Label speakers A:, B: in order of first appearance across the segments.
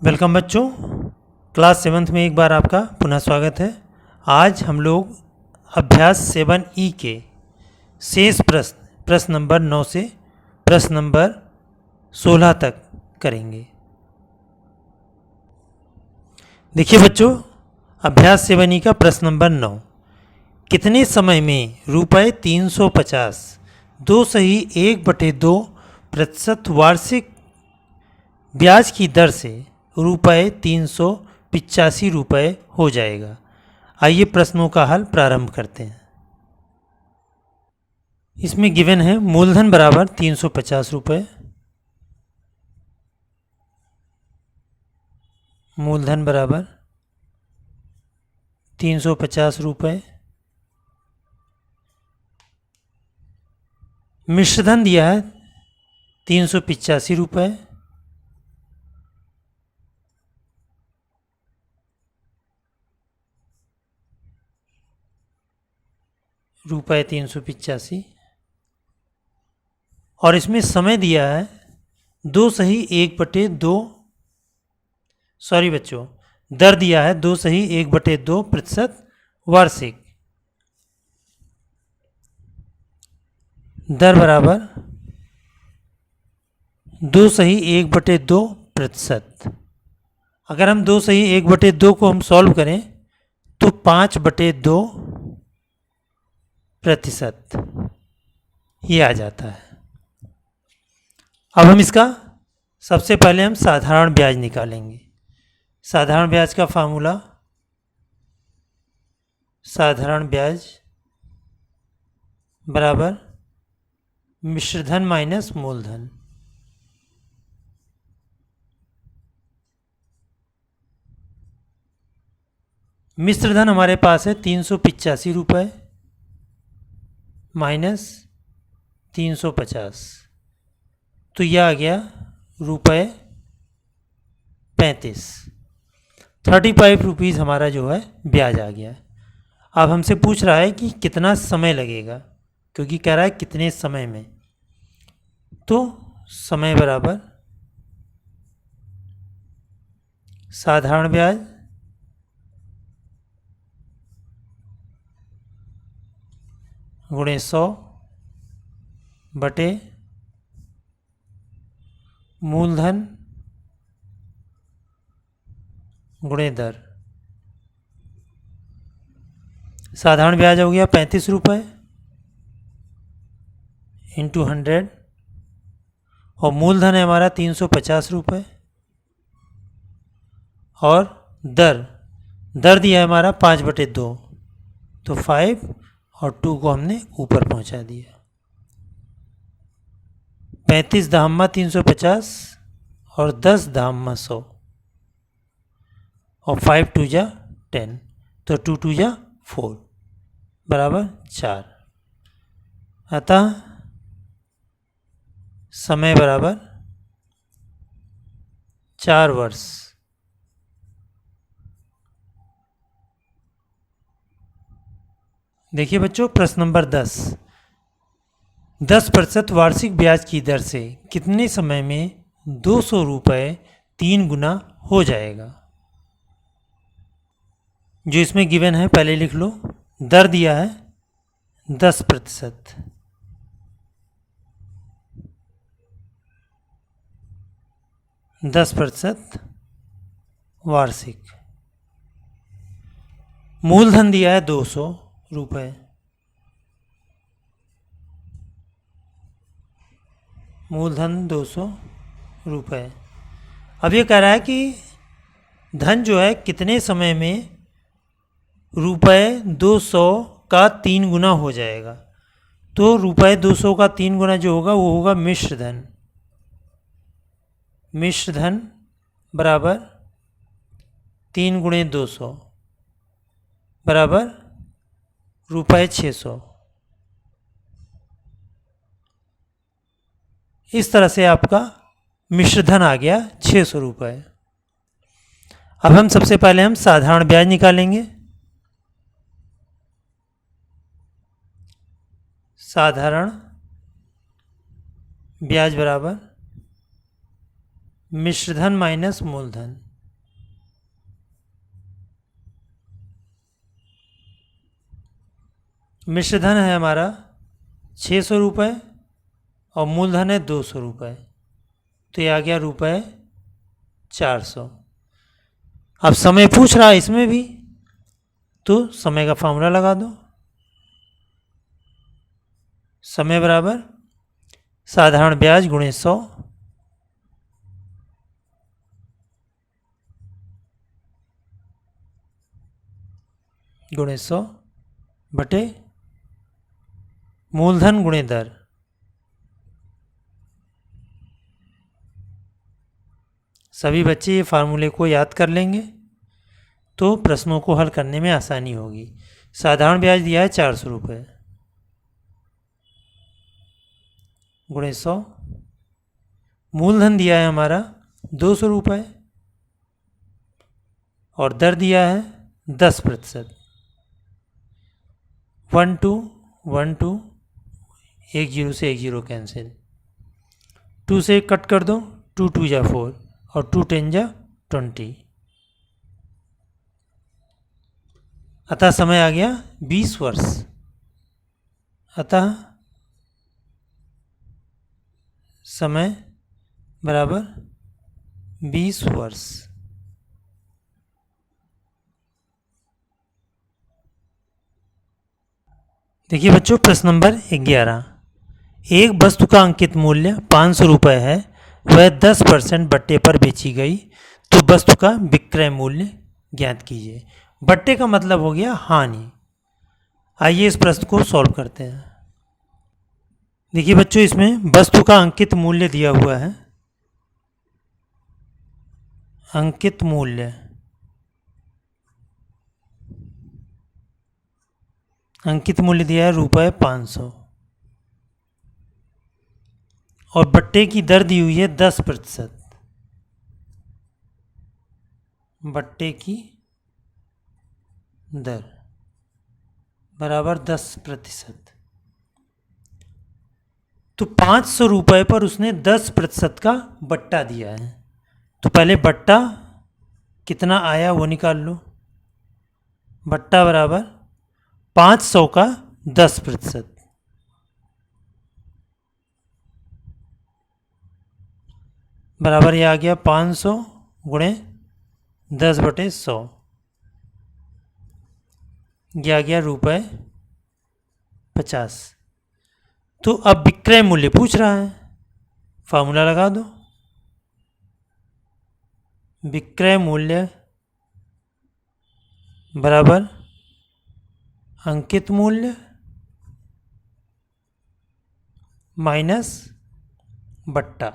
A: Welcome बच्चों, class 7th में एक बार आपका पुनः स्वागत है। आज हम लोग अभ्यास 7E के शेष प्रश्न नंबर 9 से प्रश्न नंबर 16 तक करेंगे। देखिए बच्चों, अभ्यास 7E का प्रश्न नंबर 9, कितने समय में रुपये 350 2.1/2% वार्षिक ब्याज की दर से रुपये 385 हो जाएगा। आइए प्रश्नों का हल प्रारंभ करते हैं। इसमें गिवन है मूलधन बराबर 350 रुपये, मूलधन बराबर 350 रुपये, मिश्रधन दिया है 385 रुपये, रुपये 385, और इसमें समय दिया है 2/1/2, सॉरी बच्चों, दर दिया है 2/1/2% वार्षिक। दर बराबर 2/1/2%। अगर हम 2/1/2 को हम सॉल्व करें तो 5/2% ये आ जाता है। अब हम इसका सबसे पहले हम साधारण ब्याज निकालेंगे। साधारण ब्याज का फार्मूला, साधारण ब्याज बराबर मिश्रधन माइनस मूलधन। मिश्रधन हमारे पास है 385 रुपये माइनस 350, तो यह आ गया रुपये 35। 35 रुपीज़ हमारा जो है ब्याज आ गया। अब हमसे पूछ रहा है कि कितना समय लगेगा, क्योंकि कह रहा है कितने समय में, तो समय बराबर साधारण ब्याज गुणे 100 बटे मूलधन गुणे दर। साधारण ब्याज हो गया 35 रुपये इंटू 100, और मूलधन है हमारा 350 रुपये, और दर दिया है हमारा 5/2, तो 5 और 2 को हमने ऊपर पहुंचा दिया। 35 दहम्मा 350 और 10 दहम्मा 100, और 5 2 जा 10, तो 2 2 जा 4 बराबर 4। अतः समय बराबर 4 वर्ष। देखिए बच्चों, प्रश्न नंबर 10, 10% वार्षिक ब्याज की दर से कितने समय में 200 रुपये 3 गुना हो जाएगा। जो इसमें गिवन है पहले लिख लो। दर दिया है 10%, 10% वार्षिक। मूलधन दिया है 200 रुपये, मूलधन 200 रुपये। अब ये कह रहा है कि धन जो है कितने समय में रुपये 200 का 3 गुना हो जाएगा। तो रुपये 200 का 3 गुना जो होगा वो होगा मिश्रधन। मिश्रधन बराबर 3 गुणे 200 बराबर रुपये 600। इस तरह से आपका मिश्रधन आ गया 600 रुपये। अब हम सबसे पहले हम साधारण ब्याज निकालेंगे। साधारण ब्याज बराबर मिश्रधन माइनस मूलधन। मिश्रधन है हमारा 600 रुपये और मूलधन है 200 रुपये, तो ये आ गया रुपये 400। अब समय पूछ रहा है इसमें भी, तो समय का फार्मूला लगा दो। समय बराबर साधारण ब्याज गुणे 100 गुणे 100 बटे मूलधन गुणे दर। सभी बच्चे ये फार्मूले को याद कर लेंगे तो प्रश्नों को हल करने में आसानी होगी। साधारण ब्याज दिया है 400 रुपये गुणे 100, मूलधन दिया है हमारा 200 रुपये और दर दिया है 10%। 1 2 1 2 एक जीरो से एक जीरो कैंसिल, 2 से कट कर दो, 2 2 जा 4 और 2 10 जा 20। अतः समय आ गया 20 वर्ष। अतः समय बराबर 20 वर्ष। देखिए बच्चों, प्रश्न नंबर 11। एक वस्तु का अंकित मूल्य 500 रुपये है, वह 10% बट्टे पर बेची गई, तो वस्तु का विक्रय मूल्य ज्ञात कीजिए। बट्टे का मतलब हो गया हानि। आइए इस प्रश्न को सॉल्व करते हैं। देखिए बच्चों, इसमें वस्तु का अंकित मूल्य दिया हुआ है। अंकित मूल्य, अंकित मूल्य दिया है रुपये 500 और बट्टे की दर दी हुई है 10%। बट्टे की दर बराबर 10%। तो 500 रुपये पर उसने 10% का बट्टा दिया है, तो पहले बट्टा कितना आया वो निकाल लो। बट्टा बराबर 500 का 10%, बराबर ये आ गया 500 गुणे 10 बटे 100, यह आ गया रुपये 50। तो अब विक्रय मूल्य पूछ रहा है, फार्मूला लगा दो। विक्रय मूल्य बराबर अंकित मूल्य माइनस बट्टा।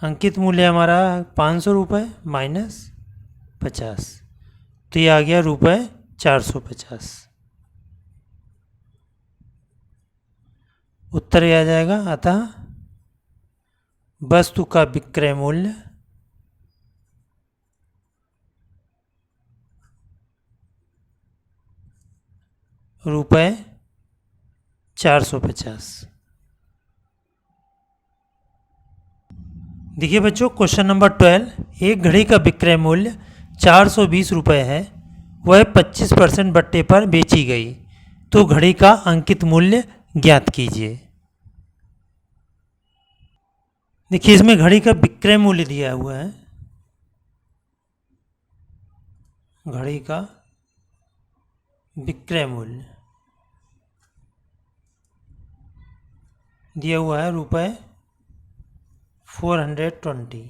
A: अंकित मूल्य हमारा 500 रुपये माइनस 50, तो ये आ गया रुपये 450। उत्तर ये आ जाएगा। अतः वस्तु का विक्रय मूल्य रुपये 450। देखिए बच्चों, क्वेश्चन नंबर 12। एक घड़ी का विक्रय मूल्य 420 रुपये है, वह 25% बट्टे पर बेची गई, तो घड़ी का अंकित मूल्य ज्ञात कीजिए। देखिए इसमें घड़ी का विक्रय मूल्य दिया हुआ है। घड़ी का विक्रय मूल्य दिया हुआ है रुपये 420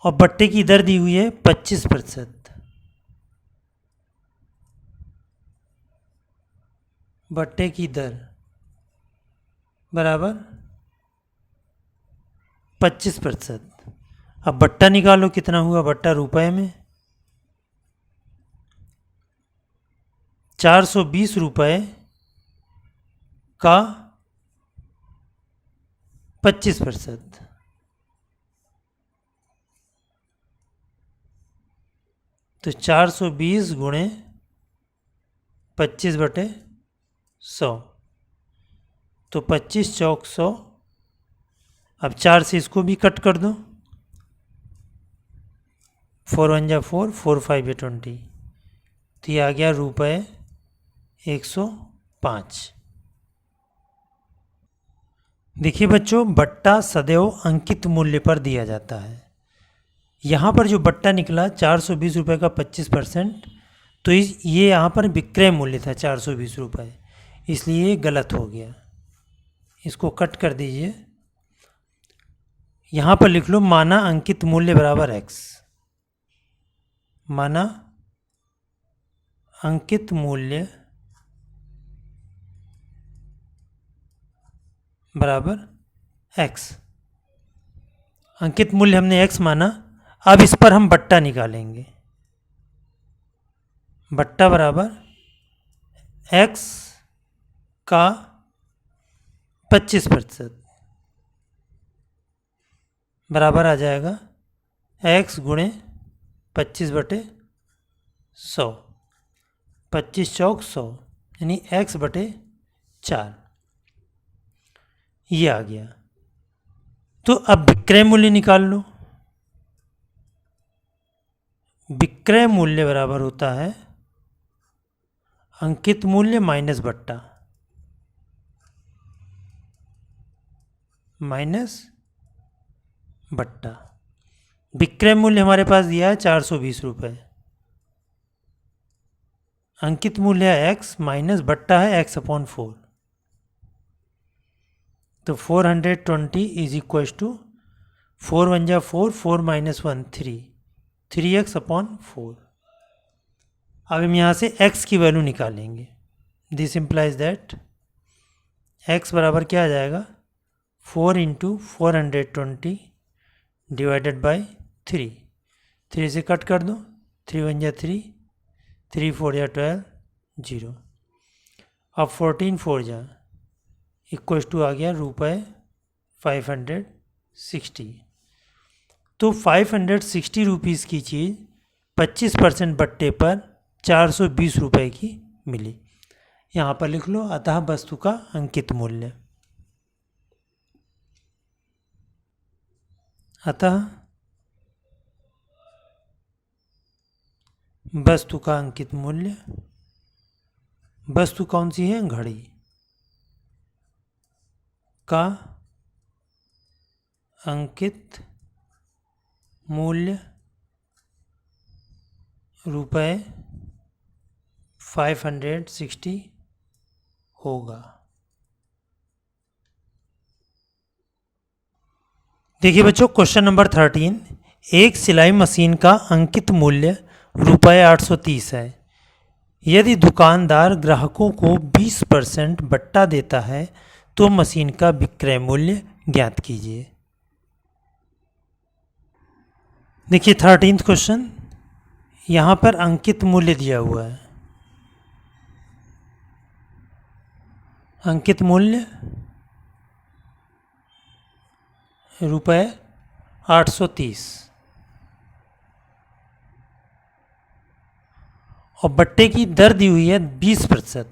A: और बट्टे की दर दी हुई है 25%। बट्टे की दर बराबर 25%। अब बट्टा निकालो, कितना हुआ बट्टा रुपए में। 420 रुपये का 25%, तो 420 गुणे 25 बटे 100, तो 25 चौक 100। अब 4 से इसको भी कट कर दो, 4 1 जा 4, 4 5 जा 20, तो ये आ गया रुपये 105। देखिए बच्चों, बट्टा सदैव अंकित मूल्य पर दिया जाता है। यहाँ पर जो बट्टा निकला 420 रुपये का 25%, तो ये यहाँ पर विक्रय मूल्य था 420 रुपये, इसलिए ये गलत हो गया। इसको कट कर दीजिए। यहाँ पर लिख लो माना अंकित मूल्य बराबर x। माना अंकित मूल्य बराबर x। अंकित मूल्य हमने x माना। अब इस पर हम बट्टा निकालेंगे। बट्टा बराबर x का 25% बराबर आ जाएगा x गुणे 25/100। 25 चौक 100, यानी x/4 ये आ गया। तो अब विक्रय मूल्य निकाल लो। विक्रय मूल्य बराबर होता है अंकित मूल्य माइनस बट्टा, माइनस बट्टा। विक्रय मूल्य हमारे पास दिया है 420 रुपये, अंकित मूल्य है x माइनस बट्टा है x/4। तो 420 इज इक्व टू 4 1 जा 4, 4 - 1 3, 3x/4। अब हम यहाँ से x की वैल्यू निकालेंगे। दिस इम्प्लाइज दैट x बराबर क्या आ जाएगा, 4 × 420 डिवाइडेड बाई 3। 3 से कट कर दो, 3 1 जा 3, 3 4 जा 12, 0। अब 14 4 जा इक्व टू आ गया रुपये 560। तो 560 रुपीज़ की चीज़ 25% बट्टे पर 420 रुपये की मिली। यहाँ पर लिख लो अतः वस्तु का अंकित मूल्य। अतः वस्तु का अंकित मूल्य, वस्तु कौन सी है, घड़ी, का अंकित मूल्य रुपये 560 होगा। देखिए बच्चों, क्वेश्चन नंबर 13। एक सिलाई मशीन का अंकित मूल्य रुपये 830 है। यदि दुकानदार ग्राहकों को 20% बट्टा देता है तो मशीन का विक्रय मूल्य ज्ञात कीजिए। देखिए 13th क्वेश्चन, यहाँ पर अंकित मूल्य दिया हुआ है। अंकित मूल्य रुपये 830 और बट्टे की दर दी हुई है 20%।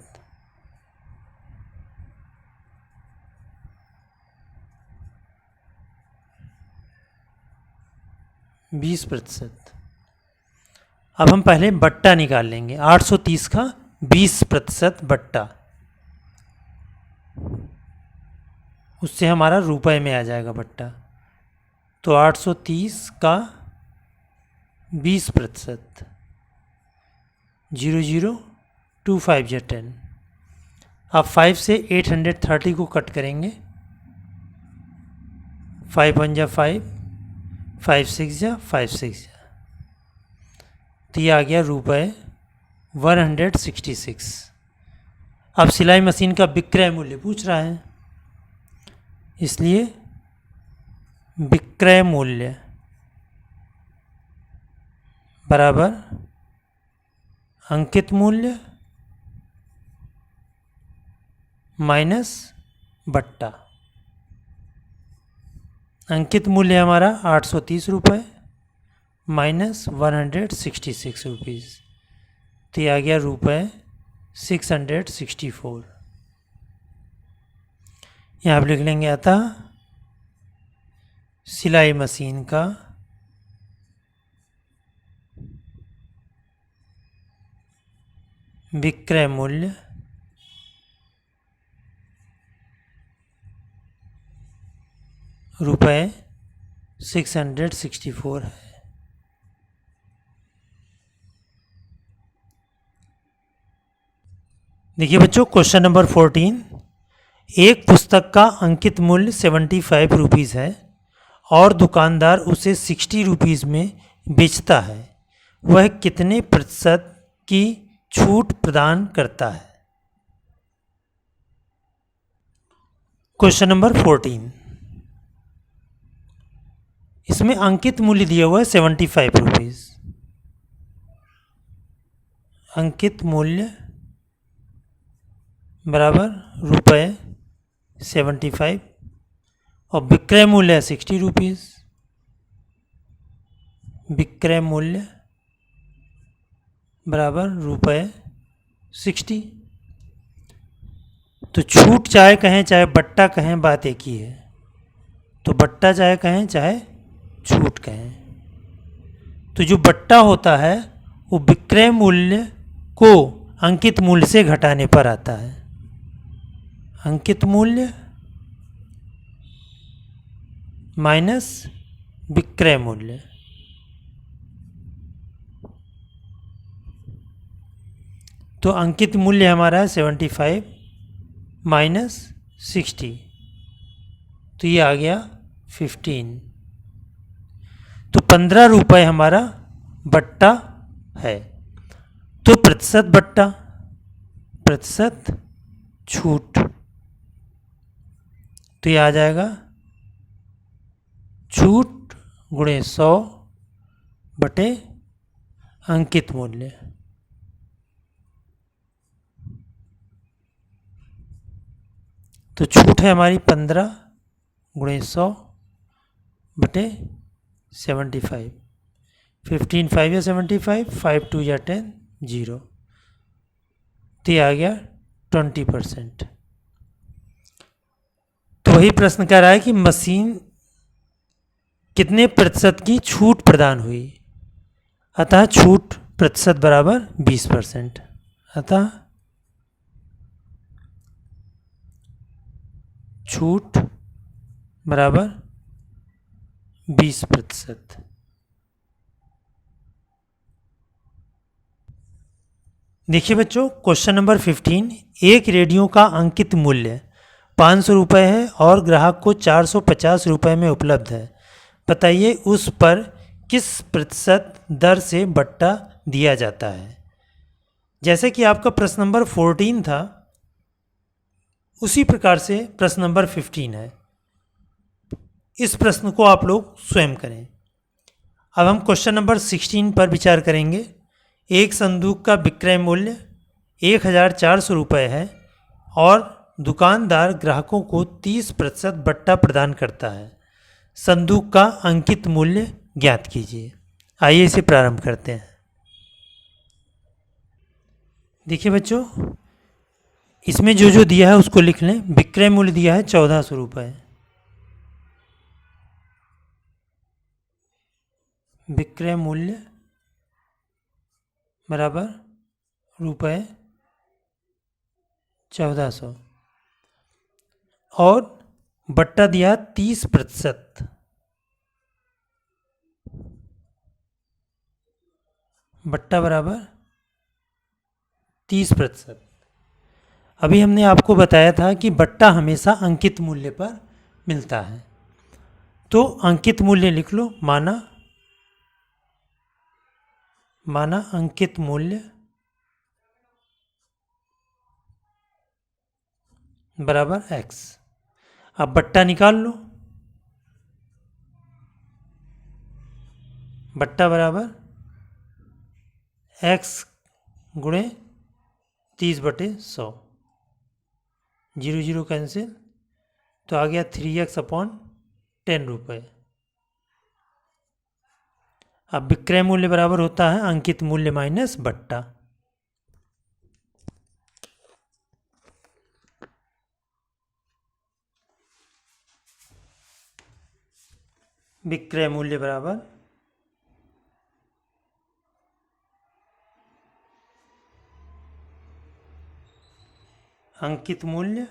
A: 20%। अब हम पहले बट्टा निकाल लेंगे। 830 का 20% बट्टा, उससे हमारा रुपए में आ जाएगा बट्टा। तो 830 का 20%, 0 0 2 5 जा 10। अब 5 से 830 को कट करेंगे। 5 1 जा 5, 5 6 जा 5 6 जा, तो ये आ गया रुपये 166। अब सिलाई मशीन का विक्रय मूल्य पूछ रहा है, इसलिए विक्रय मूल्य बराबर अंकित मूल्य माइनस बट्टा। अंकित मूल्य हमारा 830 रुपये माइनस 166 रुपीज़, तो ये आ गया रुपये 664। यहाँ आप लिख लेंगे अतः सिलाई मशीन का विक्रय मूल्य रुपये 664 है। देखिए बच्चों, क्वेश्चन नंबर 14। एक पुस्तक का अंकित मूल्य 75 रुपीज़ है और दुकानदार उसे 60 रुपीज़ में बेचता है। वह कितने प्रतिशत की छूट प्रदान करता है? क्वेश्चन नंबर 14, इसमें अंकित मूल्य दिया हुआ है 75 रुपीज़। अंकित मूल्य बराबर रुपये 75 और विक्रय मूल्य है 60 रुपीज़। विक्रय मूल्य बराबर रुपये 60। तो छूट चाहे कहें चाहे बट्टा कहें, बात एक ही है। तो बट्टा चाहे कहें चाहे छूट कहें, तो जो बट्टा होता है वो विक्रय मूल्य को अंकित मूल्य से घटाने पर आता है। अंकित मूल्य माइनस विक्रय मूल्य। तो अंकित मूल्य हमारा है 75 माइनस 60, तो ये आ गया 15। तो 15 रुपये हमारा बट्टा है। तो प्रतिशत बट्टा, प्रतिशत छूट, तो ये आ जाएगा छूट गुणे 100 बटे अंकित मूल्य। तो छूट है हमारी 15 गुणे 100 बटे 75। 15 5 या 75, 5 2 या 10, 0। तो ये आ गया 20%। तो वही प्रश्न कह रहा है कि मशीन कितने प्रतिशत की छूट प्रदान हुई। अतः छूट प्रतिशत बराबर 20%। अतः छूट बराबर 20%। देखिए बच्चों, क्वेश्चन नंबर 15। एक रेडियो का अंकित मूल्य 500 रुपये है और ग्राहक को 450 रुपये में उपलब्ध है। बताइए उस पर किस प्रतिशत दर से बट्टा दिया जाता है। जैसे कि आपका प्रश्न नंबर 14 था, उसी प्रकार से प्रश्न नंबर 15 है। इस प्रश्न को आप लोग स्वयं करें। अब हम क्वेश्चन नंबर 16 पर विचार करेंगे। एक संदूक का विक्रय मूल्य 1400 रुपये है और दुकानदार ग्राहकों को 30% बट्टा प्रदान करता है। संदूक का अंकित मूल्य ज्ञात कीजिए। आइए इसे प्रारंभ करते हैं। देखिए बच्चों, इसमें जो जो दिया है उसको लिख लें। विक्रय मूल्य दिया है 1400 रुपये। विक्रय मूल्य बराबर रुपये 1400 और बट्टा दिया 30%। बट्टा बराबर 30%। अभी हमने आपको बताया था कि बट्टा हमेशा अंकित मूल्य पर मिलता है। तो अंकित मूल्य लिख लो। माना अंकित मूल्य बराबर x। अब बट्टा निकाल लो। बट्टा बराबर x गुणे 30/100। 0 0 कैंसिल, तो आ गया 3x/10 रुपये। अब विक्रय मूल्य बराबर होता है अंकित मूल्य माइनस बट्टा। विक्रय मूल्य बराबर अंकित मूल्य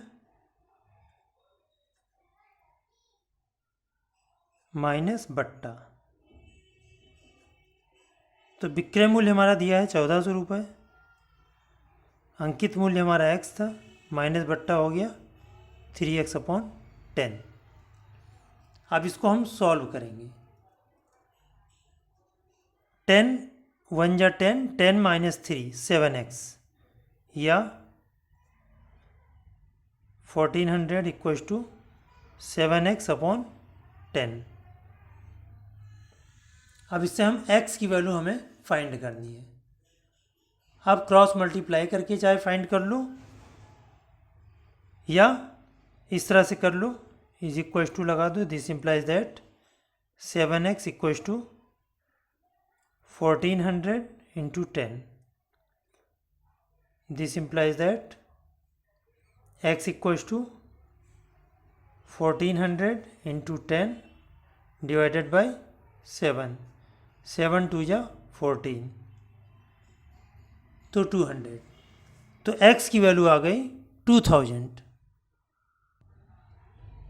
A: माइनस बट्टा। तो विक्रय मूल्य हमारा दिया है 1400 रुपये, अंकित मूल्य हमारा x था, माइनस बट्टा हो गया 3x/10। अब इसको हम सॉल्व करेंगे। 10 1 जा 10, 10 माइनस 3 7x, या 1400 इक्वल्स टू 7x/10। अब इससे हम x की वैल्यू हमें फाइंड करनी है। अब क्रॉस मल्टीप्लाई करके चाहे फाइंड कर लो या इस तरह से कर लो, इज इक्वल्स टू लगा दो। This implies that 7x equals to 1400 into 10। This implies that x equals to 1400 into 10 divided by 7। 7 2 जा 14, तो 200। तो x की वैल्यू आ गई 2000।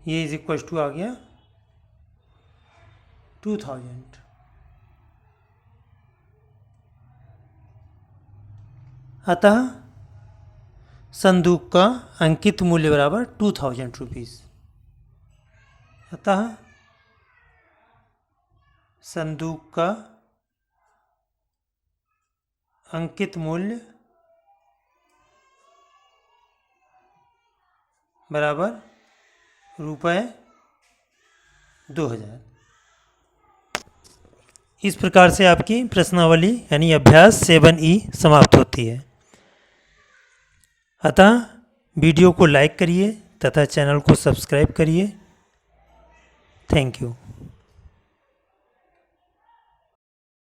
A: ये इज इक्वल्स टू आ गया 2000। अतः संदूक का अंकित मूल्य बराबर 2000 रुपीज़। अतः संदूक का अंकित मूल्य बराबर ₹2000। इस प्रकार से आपकी प्रश्नावली यानी अभ्यास 7E समाप्त होती है। अतः वीडियो को लाइक करिए तथा चैनल को सब्सक्राइब करिए। Thank you.